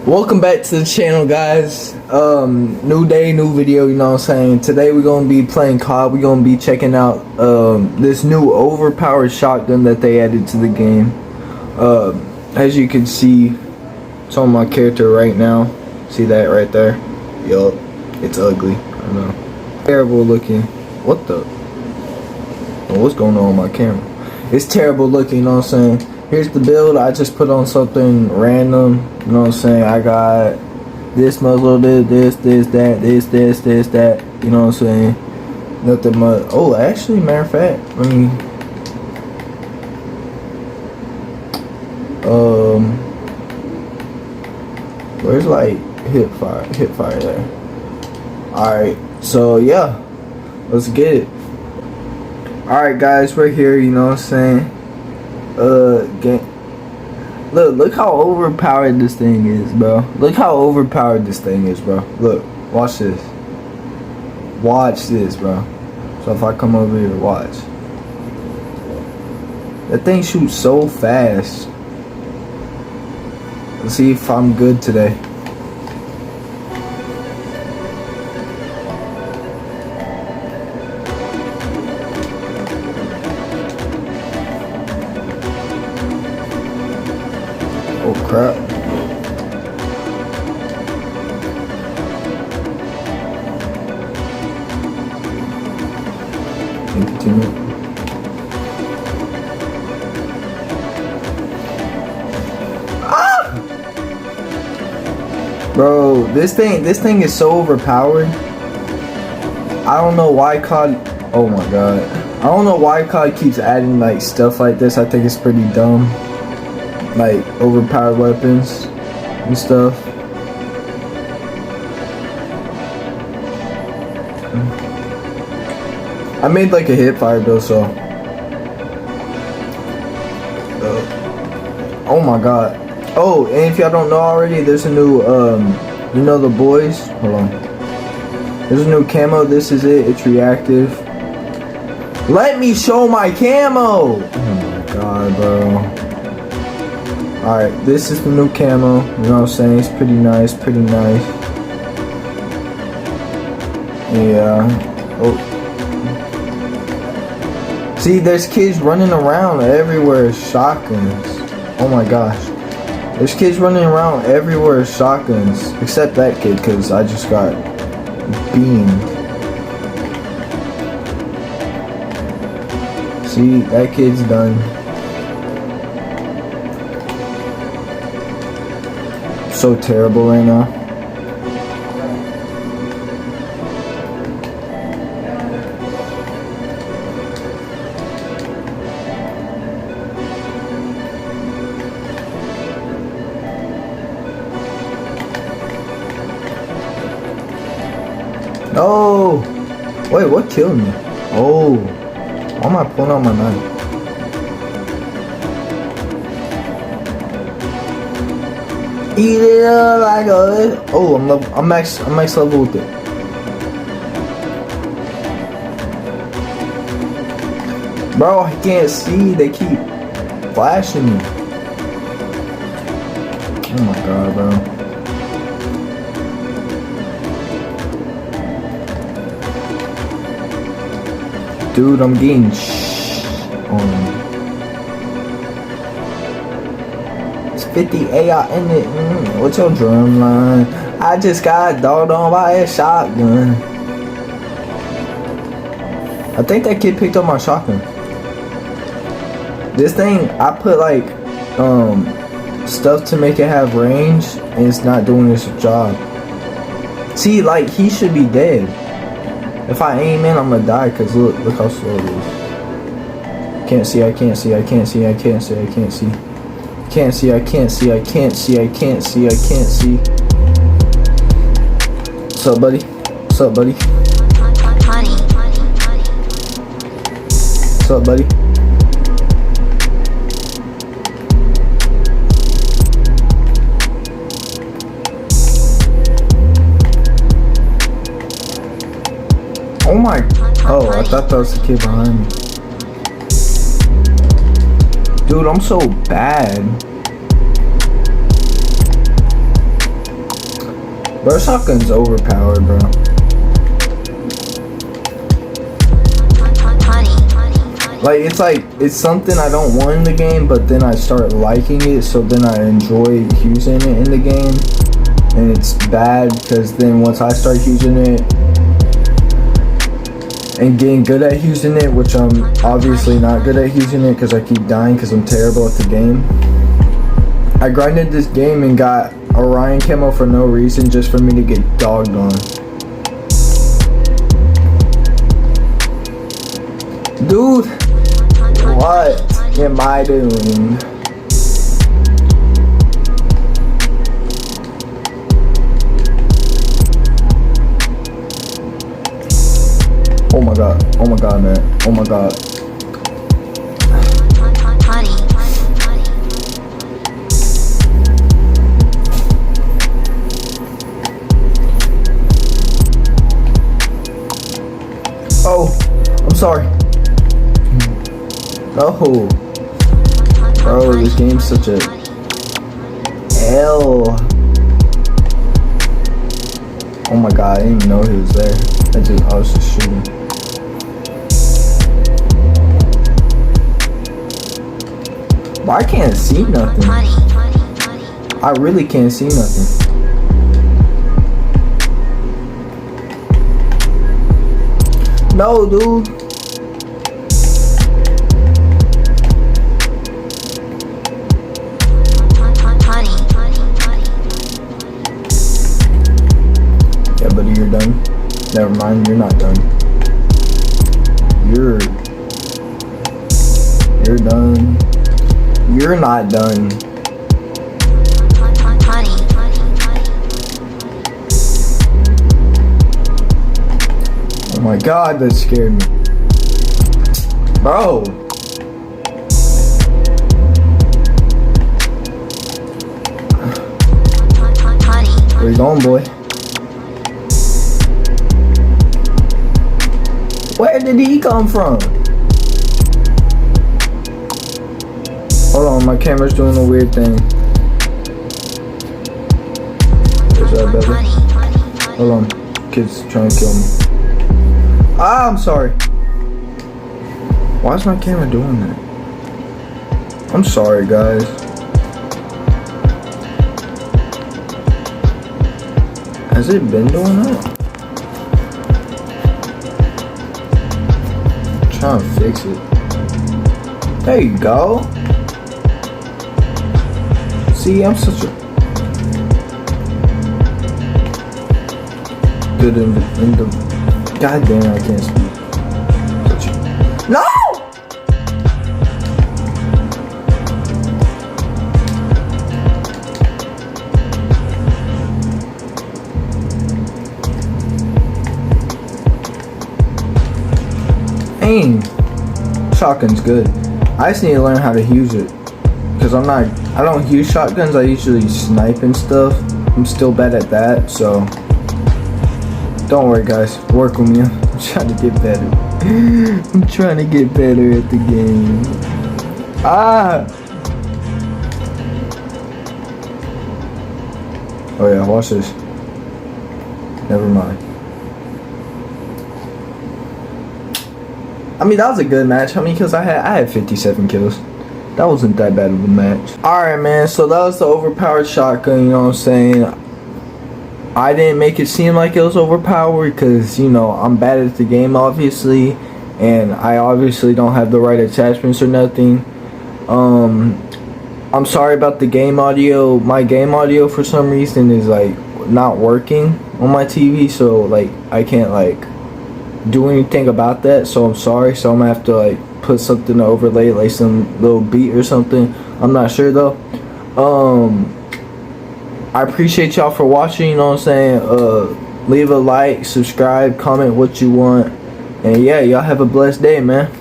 Welcome back to the channel, guys. New day, new video, you know what I'm saying? Today we're gonna be playing COD. We're gonna be checking out this new overpowered shotgun that they added to the game. As you can see, it's on my character right now. See that right there? Yup, it's ugly. I know. Terrible looking. What the? What's going on with my camera? It's terrible looking, you know what I'm saying? Here's the build. I just put on something random, you know what I'm saying? I got this muzzle, this, that, this, that, you know what I'm saying? Nothing much. Oh, actually, matter of fact, where's like hip fire there? Alright, so yeah, let's get it. Alright guys, we're here, you know what I'm saying? Look how overpowered this thing is, bro. Look how overpowered this thing is, bro. Look, watch this. Watch this, bro. So if I come over here, watch. That thing shoots so fast. Let's see if I'm good today. Oh crap. Continue. Ah! Bro, this thing is so overpowered. I don't know why COD, oh my god. I don't know why COD keeps adding like stuff like this. I think it's pretty dumb. Like overpowered weapons and stuff. I made like a hip fire build, so oh my god. Oh, and if y'all don't know already, there's a new you know the boys, hold on, there's a new camo. This is it. It's reactive. Let me show my camo. Oh my god, bro. Alright, this is the new camo, you know what I'm saying? It's pretty nice, Yeah. Oh. See, there's kids running around everywhere with shotguns. Oh my gosh. There's kids running around everywhere with shotguns. Except that kid, because I just got beamed. See, that kid's done. So terrible right now. No! Wait, what killed me? Oh, why am I pulling out my knife? Eat it up like a... Oh, I'm max level with it. Bro, I can't see. They keep flashing me. Oh my god, bro. Dude, I'm getting on. 50 AI in it. What's your drum line? I just got dogged on by a shotgun. I think that kid picked up my shotgun. This thing, I put like stuff to make it have range, and it's not doing its job. See, like he should be dead. If I aim in, I'm gonna die. Cause look how slow it is. Can't see. Can't see. What's up, buddy? What's up, buddy? What's up, buddy? Oh my. Oh, I thought that was the kid behind me. Dude, I'm so bad. Bro, shotgun's overpowered, bro. It's something I don't want in the game, but then I start liking it, so then I enjoy using it in the game. And it's bad because then once I start using it and getting good at using it, which I'm obviously not good at using it because I keep dying because I'm terrible at the game. I grinded this game and got Orion camo for no reason, just for me to get dogged on. Dude, what am I doing? Oh my god, man, oh my god. Oh, I'm sorry. Oh, bro, this game's such a L. Oh my god, I didn't even know he was there. I was just shooting. But I can't see nothing. I really can't see nothing. No, dude. Yeah, buddy, you're done. Never mind, you're not done. You're done. You're not done. Oh my god, that scared me. Bro. Where you going, boy? Where did he come from? Hold on, my camera's doing a weird thing. Is that better? Hold on, kid's trying to kill me. Ah, I'm sorry. Why is my camera doing that? I'm sorry, guys. Has it been doing that? I'm trying to fix it. There you go. See, I'm such a good in the God damn, I can't speak. No! Dang. Shotgun's good. I just need to learn how to use it. Because I don't use shotguns, I usually snipe and stuff. I'm still bad at that, so don't worry, guys. Work with me. I'm trying to get better. I'm trying to get better at the game. Ah! Oh yeah, watch this. Never mind. I mean, that was a good match. How many kills I had? I had 57 kills. That wasn't that bad of a match. Alright, man. So that was the overpowered shotgun, you know what I'm saying? I didn't make it seem like it was overpowered because, you know, I'm bad at the game, obviously. And I obviously don't have the right attachments or nothing. I'm sorry about the game audio. My game audio, for some reason, is, like, not working on my TV. So, like, I can't, like, do anything about that. So, I'm sorry. So, I'm going to have to, like, put something to overlay, like some little beat or something. I'm not sure though. I appreciate y'all for watching, you know what I'm saying? Leave a like, subscribe, comment what you want, and yeah, y'all have a blessed day, man.